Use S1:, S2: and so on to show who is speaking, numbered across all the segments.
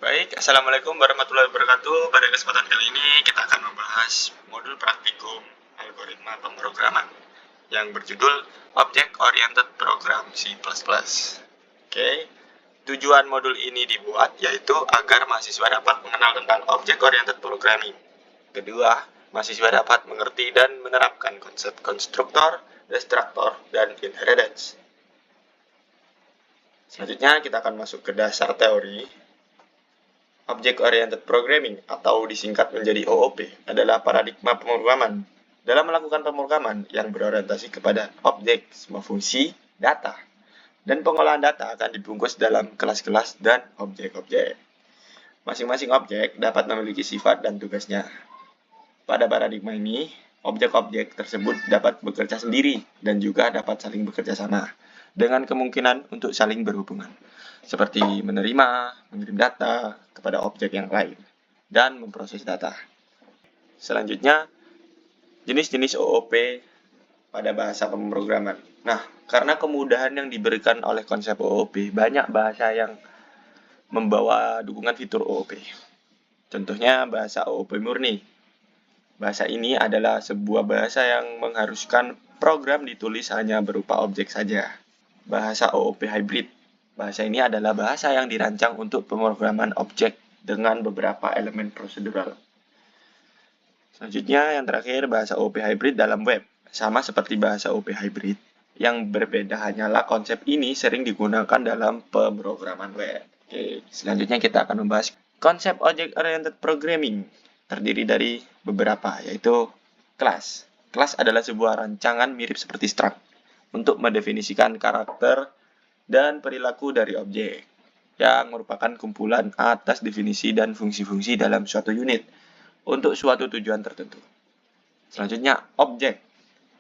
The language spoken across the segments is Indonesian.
S1: Baik, Assalamualaikum warahmatullahi wabarakatuh. Pada kesempatan kali ini kita akan membahas modul praktikum algoritma pemrograman yang berjudul Object Oriented Program C++. Oke, tujuan modul ini dibuat yaitu agar mahasiswa dapat mengenal tentang Object Oriented Programming. Kedua, mahasiswa dapat mengerti dan menerapkan konsep konstruktor, destruktor, dan inheritance. Selanjutnya kita akan masuk ke dasar teori. Object Oriented Programming atau disingkat menjadi OOP adalah paradigma pemrograman dalam melakukan pemrograman yang berorientasi kepada objek, semua fungsi, data, dan pengolahan data akan dibungkus dalam kelas-kelas dan objek-objek. Masing-masing objek dapat memiliki sifat dan tugasnya. Pada paradigma ini, objek-objek tersebut dapat bekerja sendiri dan juga dapat saling bekerja sama dengan kemungkinan untuk saling berhubungan, seperti menerima, mengirim data kepada objek yang lain, dan memproses data. Selanjutnya, jenis-jenis OOP pada bahasa pemrograman. Nah, karena kemudahan yang diberikan oleh konsep OOP, banyak bahasa yang membawa dukungan fitur OOP. Contohnya bahasa OOP murni. Bahasa ini adalah sebuah bahasa yang mengharuskan program ditulis hanya berupa objek saja. Bahasa OOP hybrid. Bahasa ini adalah bahasa yang dirancang untuk pemrograman objek dengan beberapa elemen prosedural. Selanjutnya, yang terakhir, bahasa OOP hybrid dalam web. Sama seperti bahasa OOP hybrid. Yang berbeda hanyalah konsep ini sering digunakan dalam pemrograman web. Oke, selanjutnya kita akan membahas konsep Object Oriented Programming. Terdiri dari beberapa, yaitu kelas. Kelas adalah sebuah rancangan mirip seperti struct untuk mendefinisikan karakter dan perilaku dari objek, yang merupakan kumpulan atas definisi dan fungsi-fungsi dalam suatu unit untuk suatu tujuan tertentu. Selanjutnya, objek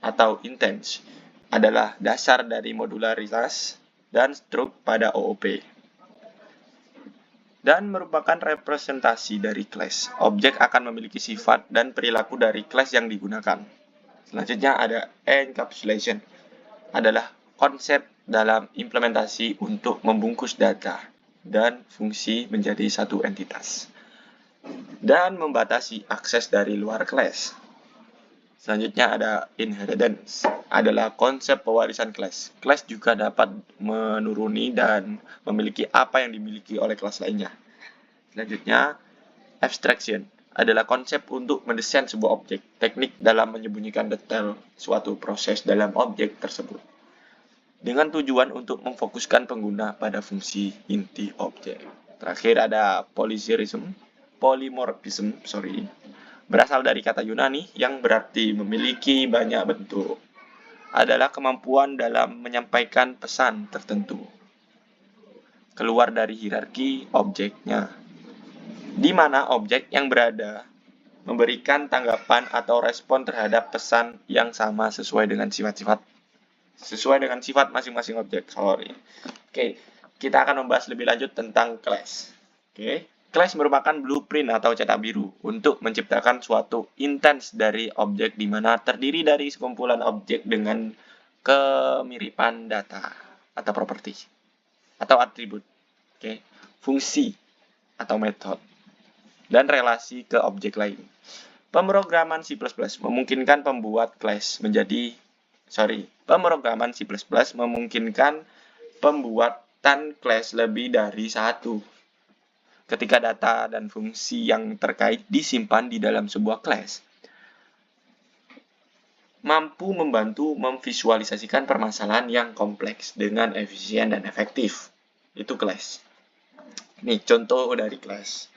S1: atau instance adalah dasar dari modularitas dan struk pada OOP dan merupakan representasi dari kelas. Objek akan memiliki sifat dan perilaku dari kelas yang digunakan. Selanjutnya ada encapsulation, adalah konsep dalam implementasi untuk membungkus data dan fungsi menjadi satu entitas dan membatasi akses dari luar kelas. Selanjutnya ada inheritance, adalah konsep pewarisan kelas. Kelas juga dapat menuruni dan memiliki apa yang dimiliki oleh kelas lainnya. Selanjutnya, abstraction adalah konsep untuk mendesain sebuah objek, teknik dalam menyembunyikan detail suatu proses dalam objek tersebut, dengan tujuan untuk memfokuskan pengguna pada fungsi inti objek. Terakhir ada polymorphism, berasal dari kata Yunani yang berarti memiliki banyak bentuk. Adalah kemampuan dalam menyampaikan pesan tertentu keluar dari hierarki objeknya, di mana objek yang berada memberikan tanggapan atau respon terhadap pesan yang sama sesuai dengan sifat masing-masing objek. Oke, kita akan membahas lebih lanjut tentang class. Oke, class merupakan blueprint atau cetak biru untuk menciptakan suatu instance dari objek di mana terdiri dari sekumpulan objek dengan kemiripan data atau properti atau atribut. Oke, fungsi atau metode dan relasi ke objek lain. Pemrograman C++ memungkinkan pembuatan kelas lebih dari satu. Ketika data dan fungsi yang terkait disimpan di dalam sebuah kelas, mampu membantu memvisualisasikan permasalahan yang kompleks dengan efisien dan efektif. Itu kelas. Nih, contoh dari kelas.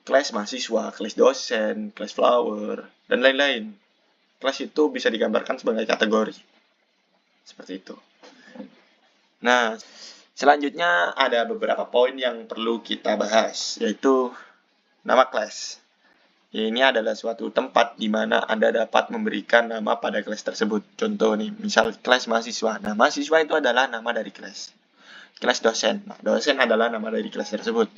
S1: Kelas mahasiswa, kelas dosen, kelas flower, dan lain-lain. Kelas itu bisa digambarkan sebagai kategori. Seperti itu. Nah, selanjutnya ada beberapa poin yang perlu kita bahas, yaitu nama kelas. Ini adalah suatu tempat di mana Anda dapat memberikan nama pada kelas tersebut. Contoh nih, misal kelas mahasiswa. Nah, mahasiswa itu adalah nama dari kelas. Kelas dosen. Nah, dosen adalah nama dari kelas tersebut.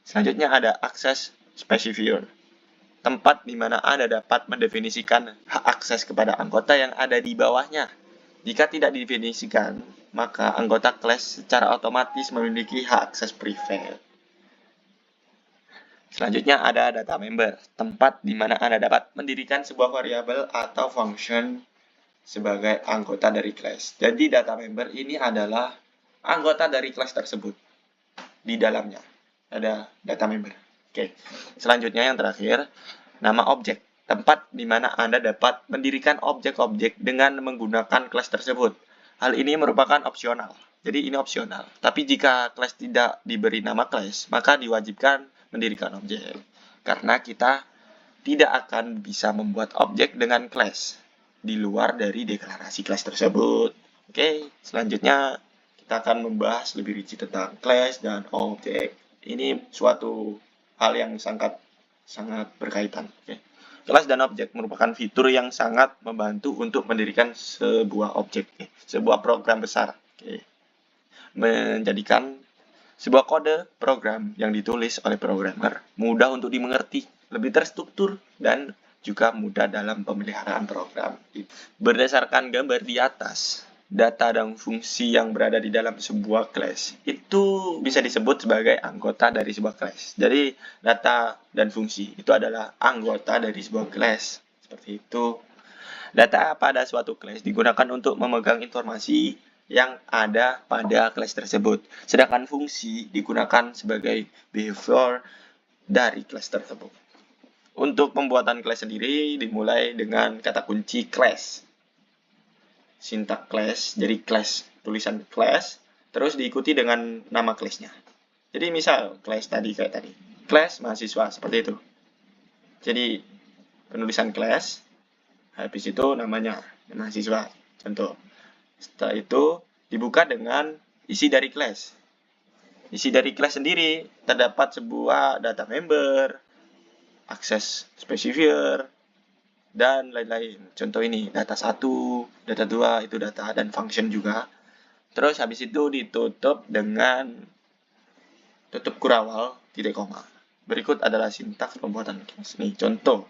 S1: Selanjutnya ada akses specifier, tempat di mana Anda dapat mendefinisikan hak akses kepada anggota yang ada di bawahnya. Jika tidak didefinisikan, maka anggota kelas secara otomatis memiliki hak akses privat. Selanjutnya ada data member, tempat di mana Anda dapat mendirikan sebuah variabel atau function sebagai anggota dari kelas. Jadi data member ini adalah anggota dari kelas tersebut. Di dalamnya ada data member. Oke. Selanjutnya yang terakhir, nama objek, tempat di mana Anda dapat mendirikan objek-objek dengan menggunakan kelas tersebut. Hal ini merupakan opsional. Jadi ini opsional. Tapi jika kelas tidak diberi nama kelas, maka diwajibkan mendirikan objek. Karena kita tidak akan bisa membuat objek dengan kelas di luar dari deklarasi kelas tersebut. Oke, selanjutnya kita akan membahas lebih rinci tentang kelas dan objek. Ini suatu hal yang sangat berkaitan. Oke. Kelas dan objek merupakan fitur yang sangat membantu untuk mendirikan sebuah objek, sebuah program besar. Oke. Menjadikan sebuah kode program yang ditulis oleh programmer mudah untuk dimengerti, lebih terstruktur, dan juga mudah dalam pemeliharaan program. Berdasarkan gambar di atas, data dan fungsi yang berada di dalam sebuah kelas itu bisa disebut sebagai anggota dari sebuah kelas. Jadi data dan fungsi itu adalah anggota dari sebuah kelas. Seperti itu. Data pada suatu kelas digunakan untuk memegang informasi yang ada pada kelas tersebut. Sedangkan fungsi digunakan sebagai behavior dari kelas tersebut. Untuk pembuatan kelas sendiri dimulai dengan kata kunci class. Sintak class, jadi class, tulisan class, terus diikuti dengan nama kelasnya. Jadi misal class tadi kayak tadi, class mahasiswa, seperti itu. Jadi penulisan class, habis itu namanya mahasiswa, contoh. Setelah itu dibuka dengan isi dari kelas. Isi dari kelas sendiri terdapat sebuah data member, akses specifier, dan lain-lain. Contoh ini data 1, data 2 itu data dan function juga. Terus habis itu ditutup dengan tutup kurawal titik koma. Berikut adalah sintaks pembuatan kelas. Nih contoh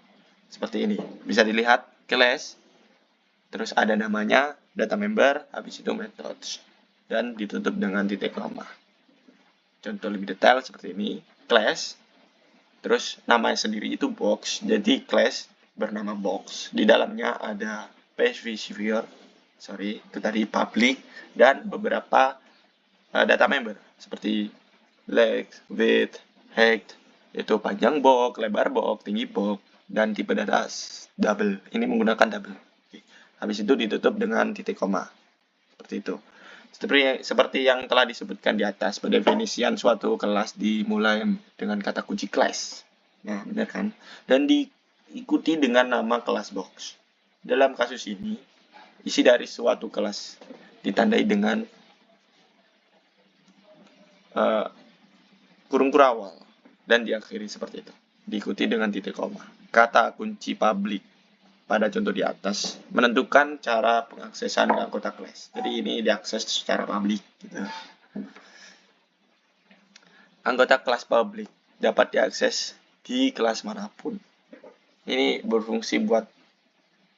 S1: seperti ini. Bisa dilihat kelas, terus ada namanya, data member, habis itu methods, dan ditutup dengan titik koma. Contoh lebih detail seperti ini, class, terus namanya sendiri itu box, jadi class bernama box, di dalamnya ada specifier, itu tadi public, dan beberapa data member, seperti length, width, height, itu panjang box, lebar box, tinggi box, dan tipe data double, ini menggunakan double. Habis itu ditutup dengan titik koma. Seperti itu. Seperti yang telah disebutkan di atas, pendefinisian suatu kelas dimulai dengan kata kunci class. Nah, benar kan? Dan diikuti dengan nama kelas box. Dalam kasus ini, isi dari suatu kelas ditandai dengan kurung kurawal dan diakhiri seperti itu. Diikuti dengan titik koma. Kata kunci public pada contoh di atas menentukan cara pengaksesan anggota kelas. Jadi ini diakses secara publik gitu. Anggota kelas publik dapat diakses di kelas manapun. Ini berfungsi buat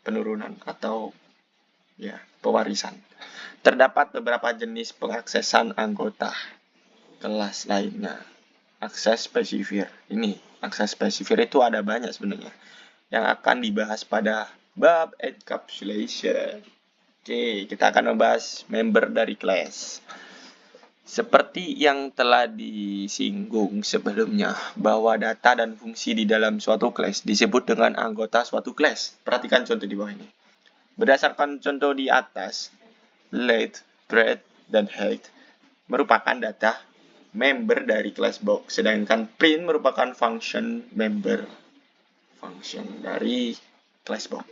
S1: penurunan atau ya pewarisan. Terdapat beberapa jenis pengaksesan anggota kelas lainnya. Akses spesifier. Ini akses spesifier itu ada banyak sebenarnya yang akan dibahas pada bab encapsulation. Oke, kita akan membahas member dari kelas. Seperti yang telah disinggung sebelumnya, bahwa data dan fungsi di dalam suatu kelas disebut dengan anggota suatu kelas. Perhatikan contoh di bawah ini. Berdasarkan contoh di atas, length, breadth, dan height merupakan data member dari kelas box, sedangkan print merupakan function member dari kelas box.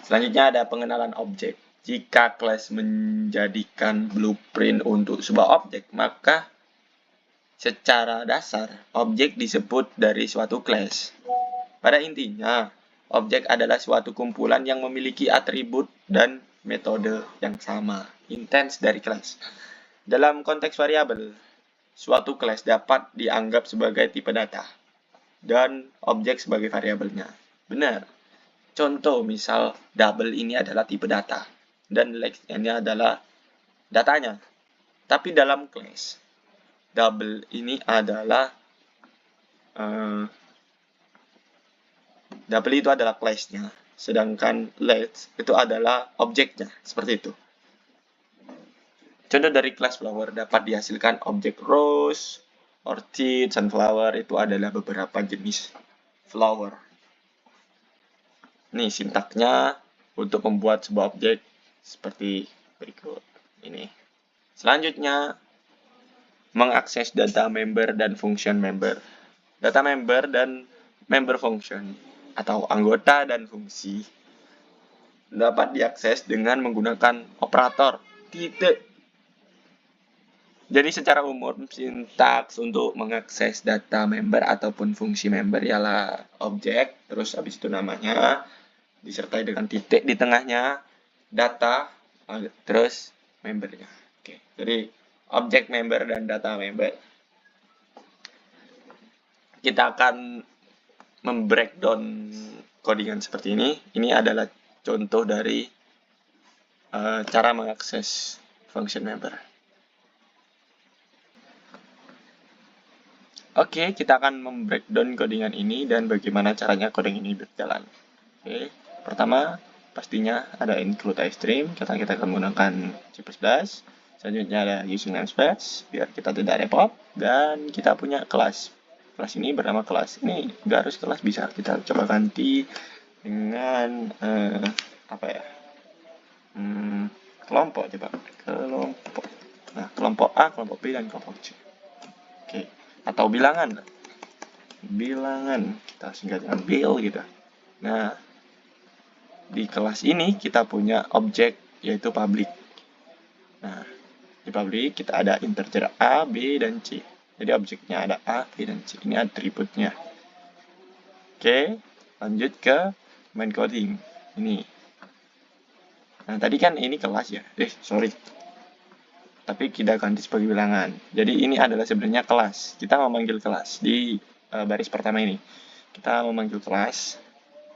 S1: Selanjutnya ada pengenalan objek. Jika kelas menjadikan blueprint untuk sebuah objek, maka secara dasar objek disebut dari suatu kelas. Pada intinya, objek adalah suatu kumpulan yang memiliki atribut dan metode yang sama, intens dari kelas. Dalam konteks variabel, suatu kelas dapat dianggap sebagai tipe data dan objek sebagai variabelnya. Benar. Contoh misal double ini adalah tipe data dan length ini adalah datanya. Tapi dalam class, double ini adalah double itu adalah class-nya, sedangkan let itu adalah objeknya, seperti itu. Contoh dari kelas flower dapat dihasilkan objek rose, orchid, sunflower itu adalah beberapa jenis flower. Nih sintaknya untuk membuat sebuah objek seperti berikut ini. Selanjutnya, mengakses data member dan function member. Data member dan member function atau anggota dan fungsi dapat diakses dengan menggunakan operator titik. Jadi secara umum sintaks untuk mengakses data member ataupun fungsi member ialah objek, terus habis itu namanya disertai dengan titik di tengahnya, data, terus membernya. Oke, jadi objek member dan data member. Kita akan membreakdown codingan seperti ini. Ini adalah contoh dari cara mengakses function member. Oke, kita akan membreakdown codingan ini dan bagaimana caranya coding ini berjalan. Oke, pertama pastinya ada include iStream, kita akan menggunakan C++. Selanjutnya ada using namespace, biar kita tidak repot. Dan kita punya kelas. Kelas ini bernama kelas. Ini nggak harus kelas, bisa kita coba ganti dengan apa ya? Kelompok coba. Kelompok. Nah, kelompok A, kelompok B, dan kelompok C. Oke. Atau bilangan kita singkat dengan bil gitu. Nah, di kelas ini kita punya objek yaitu public. Nah, di public kita ada integer A, B, dan C. Jadi objeknya ada A, B, dan C. Ini atributnya. Oke, lanjut ke main coding ini. Nah, tadi kan ini kelas ya. Sorry, tapi kita ganti sebagai bilangan. Jadi ini adalah sebenarnya kelas. Kita memanggil kelas di baris pertama ini. Kita memanggil kelas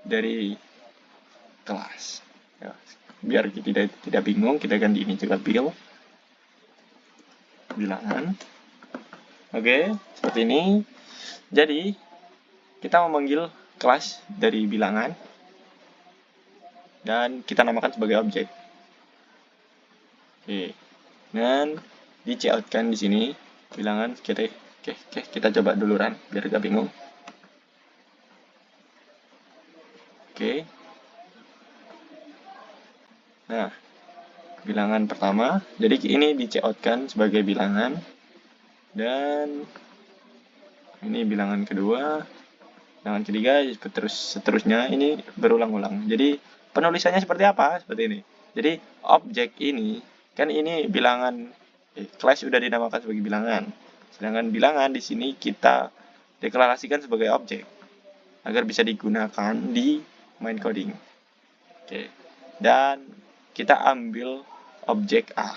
S1: dari kelas. Ya, biar kita tidak bingung, kita ganti ini juga bilangan. Oke, seperti ini. Jadi kita memanggil kelas dari bilangan dan kita namakan sebagai objek. Oke. Dan di coutkan di sini bilangan oke, kita coba duluan biar gak bingung. Oke. Nah, bilangan pertama, jadi ini di coutkan sebagai bilangan dan ini bilangan kedua, bilangan ketiga, seterusnya ini berulang-ulang. Jadi penulisannya seperti apa? Seperti ini. Jadi objek ini kan ini bilangan, kelas sudah dinamakan sebagai bilangan. Sedangkan bilangan di sini kita deklarasikan sebagai objek agar bisa digunakan di main coding. Oke. Dan kita ambil objek A.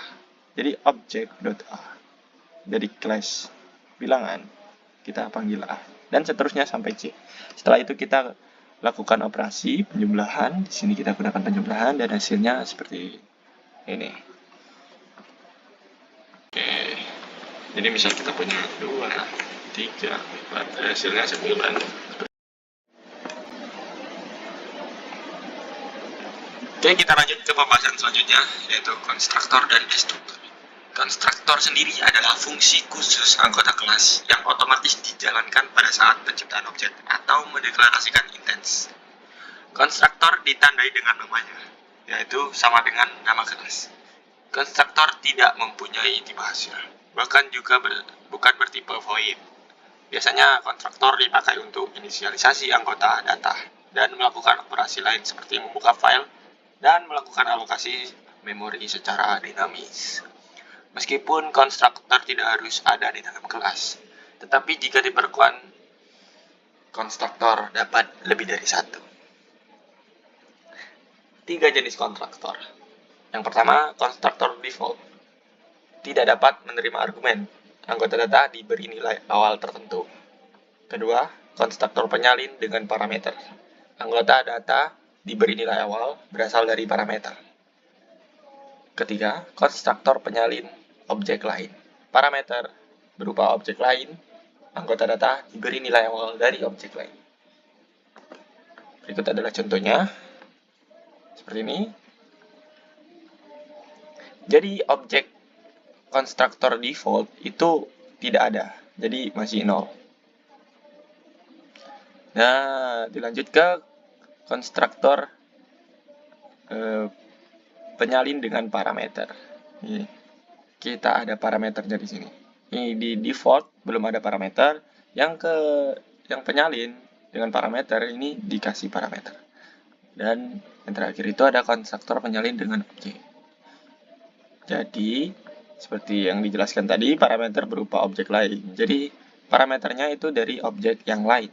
S1: Jadi objek.a dari kelas bilangan kita panggil A dan seterusnya sampai C. Setelah itu kita lakukan operasi penjumlahan. Di sini kita gunakan penjumlahan dan hasilnya seperti ini. Jadi misal kita punya 2, 3, 4, hasilnya 9. Oke, kita lanjut ke pembahasan selanjutnya, yaitu konstruktor dan destruktor. Konstruktor sendiri adalah fungsi khusus anggota kelas yang otomatis dijalankan pada saat penciptaan objek atau mendeklarasikan intens. Konstruktor ditandai dengan namanya, yaitu sama dengan nama kelas. Konstruktor tidak mempunyai tipe hasil, bahkan juga bukan bertipe void. Biasanya konstruktor dipakai untuk inisialisasi anggota data dan melakukan operasi lain seperti membuka file dan melakukan alokasi memori secara dinamis. Meskipun konstruktor tidak harus ada di dalam kelas, tetapi jika diperlukan, konstruktor dapat lebih dari satu. 3 jenis konstruktor. Yang pertama, konstruktor default. Tidak dapat menerima argumen. Anggota data diberi nilai awal tertentu. Kedua, konstruktor penyalin dengan parameter. Anggota data diberi nilai awal berasal dari parameter. Ketiga, konstruktor penyalin objek lain. Parameter berupa objek lain, anggota data diberi nilai awal dari objek lain. Berikut adalah contohnya. Seperti ini. Jadi objek konstruktor default itu tidak ada. Jadi masih 0. Nah, dilanjut ke konstruktor penyalin dengan parameter. Ini kita ada parameternya di sini. Ini di default belum ada parameter. Yang penyalin dengan parameter ini dikasih parameter. Dan yang terakhir itu ada konstruktor penyalin dengan objek. Jadi seperti yang dijelaskan tadi, parameter berupa objek lain. Jadi parameternya itu dari objek yang lain.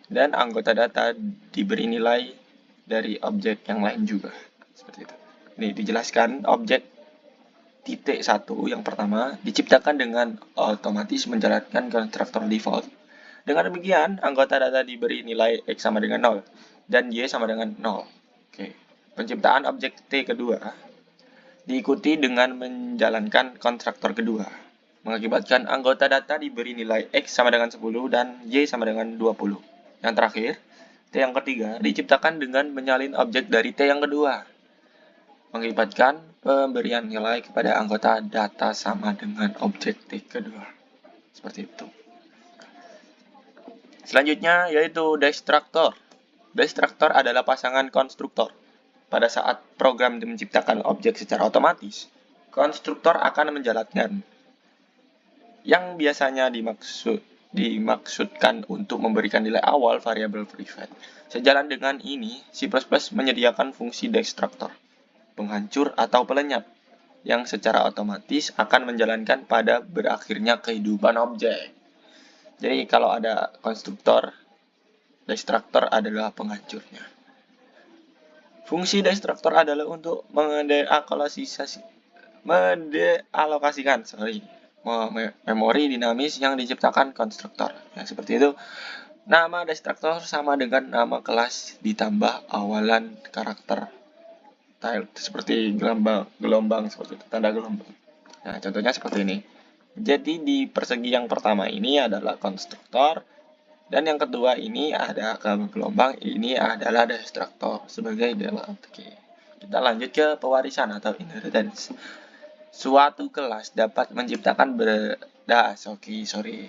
S1: Dan anggota data diberi nilai dari objek yang lain juga. Seperti itu. Ini dijelaskan objek titik 1 yang pertama diciptakan dengan otomatis menjalankan konstruktor default. Dengan demikian, anggota data diberi nilai X sama dengan 0 dan Y sama dengan 0. Oke. Penciptaan objek T kedua diikuti dengan menjalankan konstruktor kedua, mengakibatkan anggota data diberi nilai X sama dengan 10 dan Y sama dengan 20. Yang terakhir, T yang ketiga diciptakan dengan menyalin objek dari T yang kedua, mengakibatkan pemberian nilai kepada anggota data sama dengan objek T kedua. Seperti itu. Selanjutnya yaitu destruktor. Destruktor adalah pasangan konstruktor. Pada saat program menciptakan objek secara otomatis, konstruktor akan menjalankan yang biasanya dimaksudkan untuk memberikan nilai awal variabel private. Sejalan dengan ini, C++ menyediakan fungsi destruktor, penghancur atau pelenyap, yang secara otomatis akan menjalankan pada berakhirnya kehidupan objek. Jadi kalau ada konstruktor, destruktor adalah penghancurnya. Fungsi destruktor adalah untuk mendealokasikan memori dinamis yang diciptakan konstruktor. Ya, seperti itu. Nama destruktor sama dengan nama kelas ditambah awalan karakter tile, seperti gelombang seperti itu, tanda gelombang. Nah, contohnya seperti ini. Jadi di persegi yang pertama ini adalah konstruktor, dan yang kedua ini ada gelombang, ini adalah destruktor sebagai default. Oke. Kita lanjut ke pewarisan atau inheritance. Suatu kelas dapat menciptakan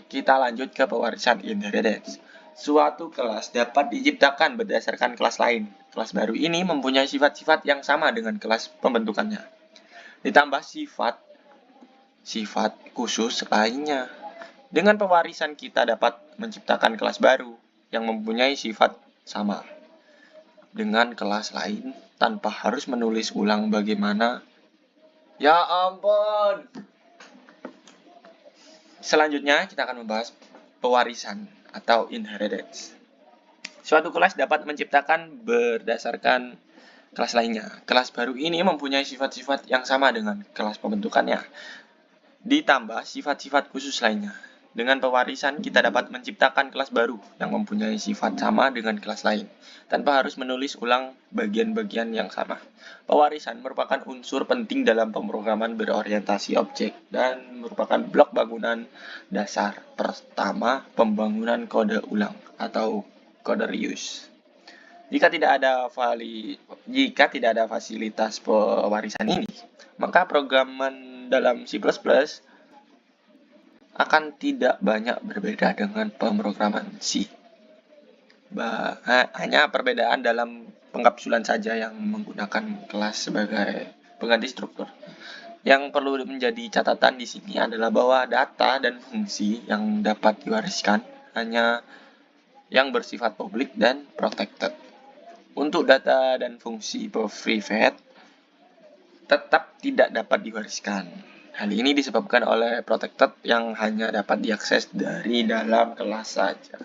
S1: Kita lanjut ke pewarisan inheritance. Suatu kelas dapat diciptakan berdasarkan kelas lain. Kelas baru ini mempunyai sifat-sifat yang sama dengan kelas pembentukannya, ditambah sifat khusus lainnya. Dengan pewarisan kita dapat menciptakan kelas baru yang mempunyai sifat sama dengan kelas lain tanpa harus menulis ulang bagaimana. Ya ampun. Selanjutnya kita akan membahas pewarisan atau inheritance. Suatu kelas dapat menciptakan berdasarkan kelas lainnya. Kelas baru ini mempunyai sifat-sifat yang sama dengan kelas pembentukannya, ditambah sifat-sifat khusus lainnya. Dengan pewarisan, kita dapat menciptakan kelas baru yang mempunyai sifat sama dengan kelas lain, tanpa harus menulis ulang bagian-bagian yang sama. Pewarisan merupakan unsur penting dalam pemrograman berorientasi objek dan merupakan blok bangunan dasar pertama pembangunan kode ulang atau kode reuse. Jika tidak ada fasilitas pewarisan ini, maka programan dalam C++ akan tidak banyak berbeda dengan pemrograman C. Hanya perbedaan dalam pengkapsulan saja yang menggunakan kelas sebagai pengganti struktur. Yang perlu menjadi catatan di sini adalah bahwa data dan fungsi yang dapat diwariskan hanya yang bersifat publik dan protected. Untuk data dan fungsi private tetap tidak dapat diwariskan. Hal ini disebabkan oleh protected yang hanya dapat diakses dari dalam kelas saja.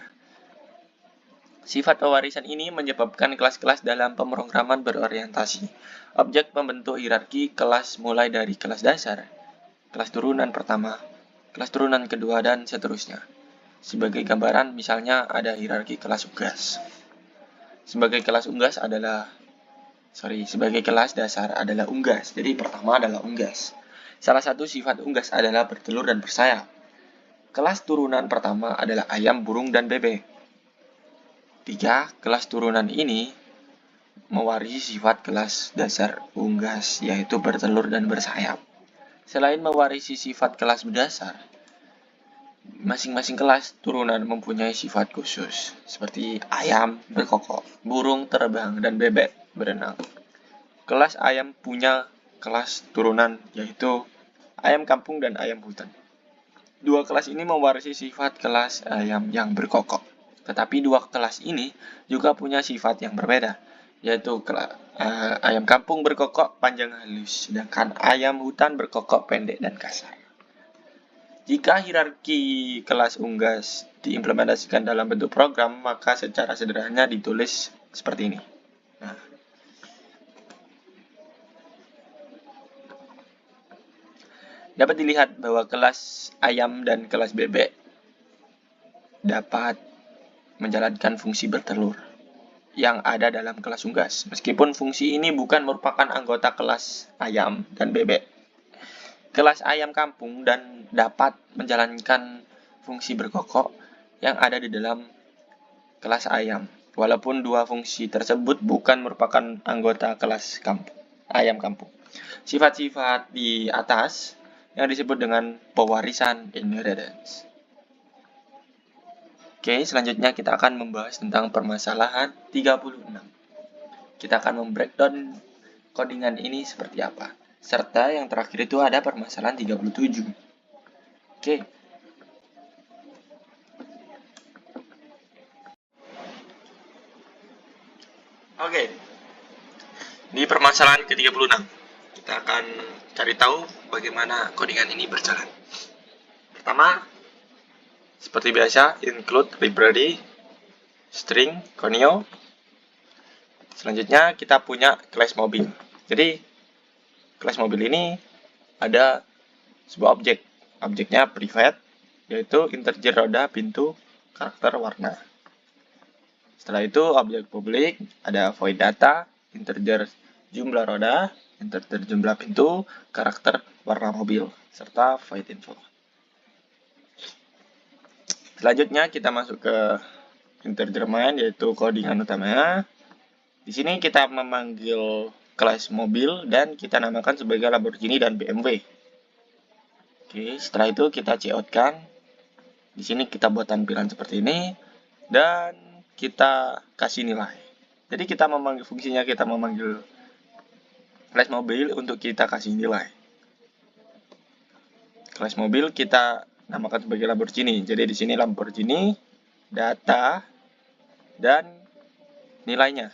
S1: Sifat pewarisan ini menyebabkan kelas-kelas dalam pemrograman berorientasi. Objek pembentuk hierarki kelas mulai dari kelas dasar, kelas turunan pertama, kelas turunan kedua, dan seterusnya. Sebagai gambaran, misalnya ada hierarki kelas unggas. Sebagai kelas unggas adalah sebagai kelas dasar adalah unggas. Jadi pertama adalah unggas. Salah satu sifat unggas adalah bertelur dan bersayap. Kelas turunan pertama adalah ayam, burung, dan bebek. 3. Kelas turunan ini mewarisi sifat kelas dasar unggas, yaitu bertelur dan bersayap. Selain mewarisi sifat kelas dasar, masing-masing kelas turunan mempunyai sifat khusus, seperti ayam berkokok, burung terbang, dan bebek berenang. Kelas ayam punya kelas turunan, yaitu ayam kampung dan ayam hutan. Dua kelas ini mewarisi sifat kelas ayam yang berkokok. Tetapi dua kelas ini juga punya sifat yang berbeda, yaitu ayam kampung berkokok panjang halus, sedangkan ayam hutan berkokok pendek dan kasar. Jika hierarki kelas unggas diimplementasikan dalam bentuk program, maka secara sederhana ditulis seperti ini. Nah, dapat dilihat bahwa kelas ayam dan kelas bebek dapat menjalankan fungsi bertelur yang ada dalam kelas unggas. Meskipun fungsi ini bukan merupakan anggota kelas ayam dan bebek. Kelas ayam kampung dan dapat menjalankan fungsi berkokok yang ada di dalam kelas ayam. Walaupun dua fungsi tersebut bukan merupakan anggota kelas ayam kampung. Sifat-sifat di atas yang disebut dengan pewarisan inheritance. Oke, selanjutnya kita akan membahas tentang permasalahan 36. Kita akan membreakdown codingan ini seperti apa. Serta yang terakhir itu ada permasalahan 37. Oke. Oke. Di permasalahan ke-36, kita akan cari tahu bagaimana codingan ini berjalan. Pertama, seperti biasa, include library, string, conio. Selanjutnya kita punya class mobil. Jadi class mobil ini ada sebuah objek. Objeknya private, yaitu integer roda, pintu, karakter, warna. Setelah itu objek publik ada void data, integer jumlah roda, integer jumlah pintu, karakter, warna mobil, serta void info. Selanjutnya kita masuk ke integer main, yaitu codingan utamanya. Di sini kita memanggil kelas mobil dan kita namakan sebagai Lamborghini dan BMW. Oke, setelah itu kita cout-kan. Di sini kita buat tampilan seperti ini dan kita kasih nilai. Jadi kita memanggil fungsinya, kita memanggil kelas mobil untuk kita kasih nilai. Kelas mobil kita namakan sebagai Lamborghini. Jadi di sini Lamborghini, data, dan nilainya.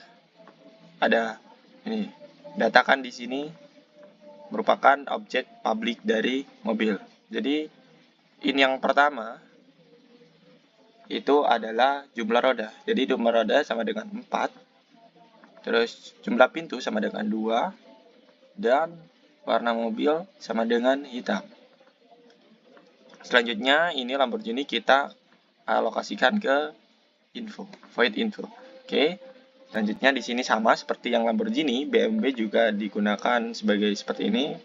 S1: Ada ini. Data kan di sini merupakan objek publik dari mobil. Jadi ini yang pertama itu adalah jumlah roda. Jadi jumlah roda sama dengan 4. Terus jumlah pintu sama dengan 2. Dan warna mobil sama dengan hitam. Selanjutnya ini Lamborghini kita alokasikan ke info, void info. Oke. Selanjutnya di sini sama seperti yang Lamborghini, BMW juga digunakan sebagai seperti ini,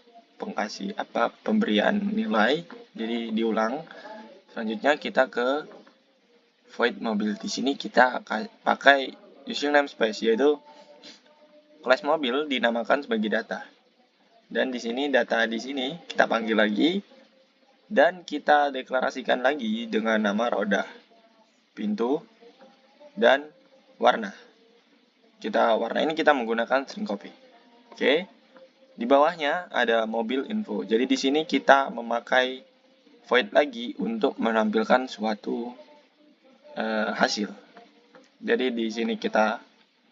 S1: pemberian nilai. Jadi diulang. Selanjutnya kita ke void mobil. Di sini kita pakai using namespace, yaitu kelas mobil dinamakan sebagai data. Dan di sini data di sini kita panggil lagi dan kita deklarasikan lagi dengan nama roda, pintu, dan warna. Warna ini kita menggunakan string copy. Oke. Di bawahnya ada mobil info. Jadi di sini kita memakai void lagi untuk menampilkan suatu hasil. Jadi di sini kita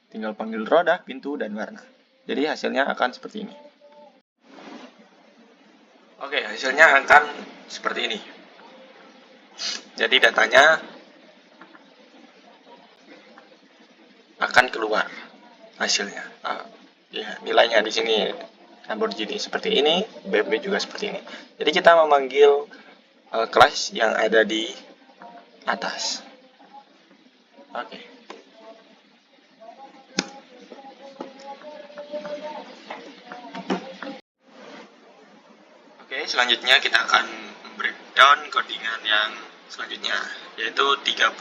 S1: tinggal panggil roda, pintu, dan warna. Jadi hasilnya akan seperti ini. Oke, hasilnya akan seperti ini. Jadi datanya akan keluar hasilnya. Nilainya di sini Lamborghini seperti ini, BMW juga seperti ini. Jadi kita memanggil kelas yang ada di atas. Oke. Oke, selanjutnya kita akan breakdown codingan yang selanjutnya, yaitu 37,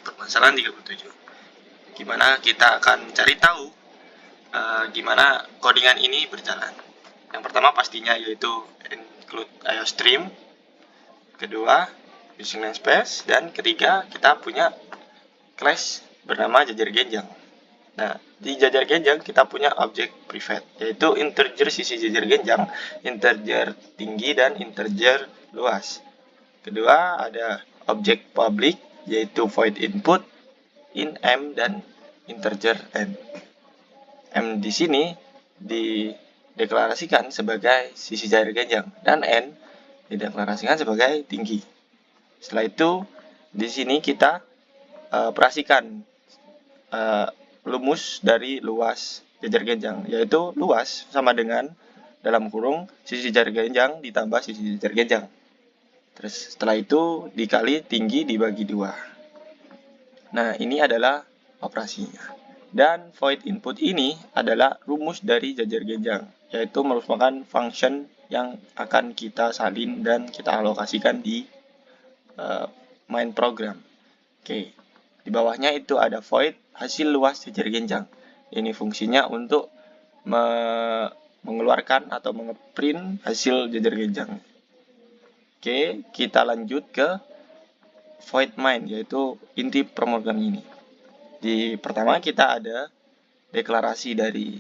S1: permasalahan 37. Gimana kita akan cari tahu gimana codingan ini berjalan. Yang pertama pastinya yaitu include IOStream, kedua using namespace, dan ketiga kita punya class bernama jajar genjang. Nah, di jajar genjang kita punya objek private, yaitu integer sisi jajar genjang, integer tinggi, dan integer luas. Kedua, ada objek public, yaitu void input, in m, dan integer n. M di sini dideklarasikan sebagai sisi jajar genjang, dan n dideklarasikan sebagai tinggi. Setelah itu, di sini kita perhatikan rumus dari luas jajar genjang, yaitu luas sama dengan dalam kurung sisi jajar genjang ditambah sisi jajar genjang. Terus setelah itu dikali tinggi dibagi 2. Nah, ini adalah operasinya. Dan void input ini adalah rumus dari jajar genjang, yaitu merupakan function yang akan kita salin dan kita alokasikan di main program. Oke. Di bawahnya itu ada void hasil luas jajar genjang. Ini fungsinya untuk mengeluarkan atau mengeprint hasil jajar genjang. Oke, kita lanjut ke void main, yaitu inti pemrogram ini. Di pertama kita ada deklarasi dari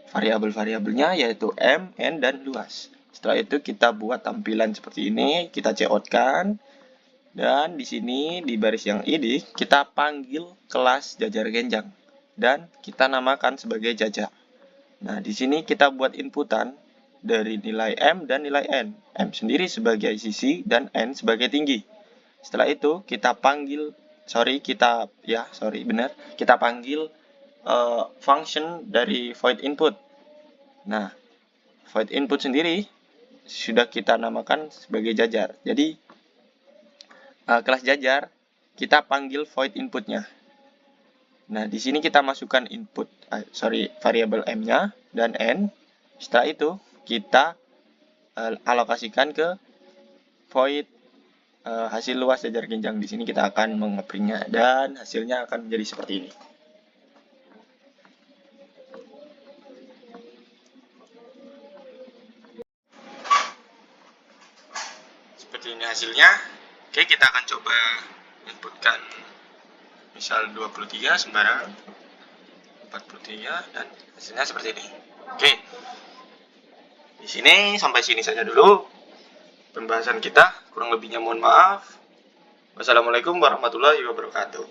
S1: variabel-variabelnya, yaitu m, n, dan luas. Setelah itu kita buat tampilan seperti ini, kita coutkan. Dan di sini di baris yang ini kita panggil kelas jajar genjang dan kita namakan sebagai jajar. Nah, di sini kita buat inputan dari nilai m dan nilai n. M sendiri sebagai sisi dan n sebagai tinggi. Setelah itu kita panggil kita panggil function dari void input. Nah, void input sendiri sudah kita namakan sebagai jajar. Jadi kelas jajar kita panggil void inputnya. Nah, di sini kita masukkan variabel m-nya dan n. Setelah itu kita alokasikan ke void hasil luas jajar genjang. Di sini kita akan mengeprintnya dan hasilnya akan menjadi seperti ini. Seperti ini hasilnya. Oke, kita akan coba inputkan misal 23 sembarang 43 dan hasilnya seperti ini. Oke. Di sini sampai sini saja dulu pembahasan kita. Kurang lebihnya mohon maaf. Wassalamualaikum warahmatullahi wabarakatuh.